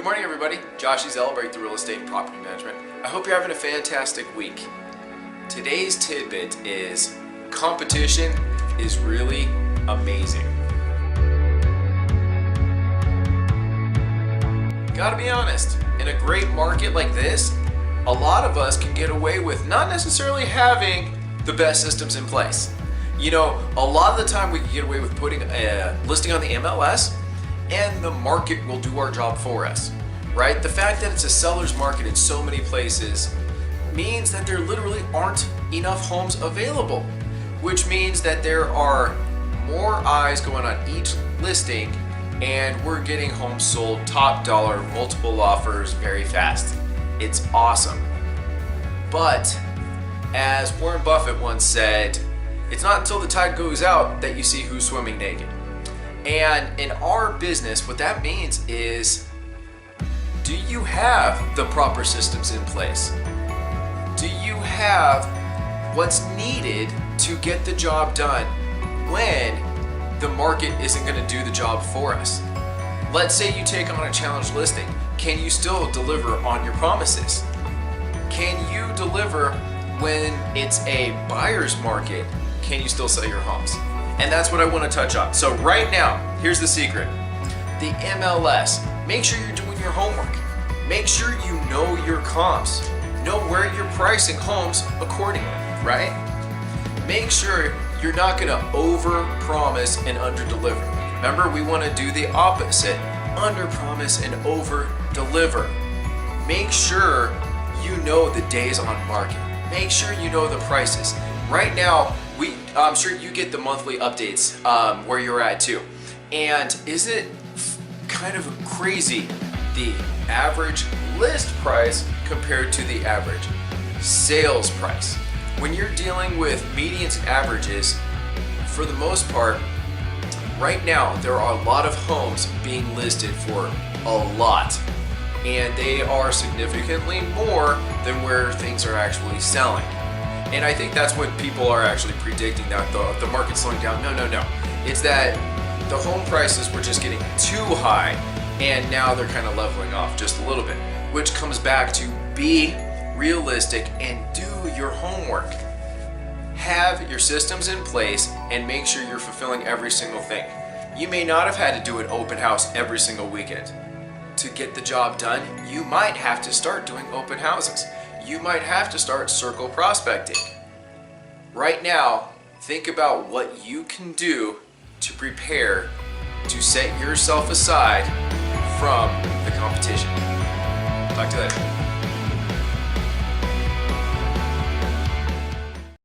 morning, everybody. Josh Ezell, Breakthrough Real Estate and Property Management. I hope you're having a fantastic week. Today's tidbit is competition is really amazing. Gotta be honest, in a great market like this, a lot of us can get away with not necessarily having the best systems in place. You know, a lot of the time we can get away with putting a listing on the MLS and the market will do our job for us, right? The fact that it's a seller's market in so many places means that there literally aren't enough homes available, which means that there are more eyes going on each listing and we're getting homes sold top dollar, multiple offers very fast. It's awesome. But as Warren Buffett once said, it's not until the tide goes out that you see who's swimming naked. And in our business, what that means is, do you have the proper systems in place? Do you have what's needed to get the job done when the market isn't going to do the job for us? Let's say you take on a challenge listing. Can you still deliver on your promises? Can you deliver when it's a buyer's market? Can you still sell your homes? And that's what I want to touch on. So right now, here's the secret. The MLS. Make sure you're doing your homework. Make sure you know your comps. Know where you're pricing homes accordingly, right? Make sure you're not going to over-promise and under-deliver. Remember, we want to do the opposite. Under-promise and over-deliver. Make sure you know the days on market. Make sure you know the prices. Right now, I'm sure you get the monthly updates where you're at too. And isn't it kind of crazy, the average list price compared to the average sales price? When you're dealing with medians and averages, for the most part, right now there are a lot of homes being listed for a lot. And they are significantly more than where things are actually selling. And I think that's what people are actually predicting, that the market's slowing down. No. It's that the home prices were just getting too high and now they're kind of leveling off just a little bit, which comes back to be realistic and do your homework. Have your systems in place and make sure you're fulfilling every single thing. You may not have had to do an open house every single weekend. To get the job done, you might have to start doing open houses. You might have to start circle prospecting. Right now, think about what you can do to prepare to set yourself aside from the competition. Talk to you later.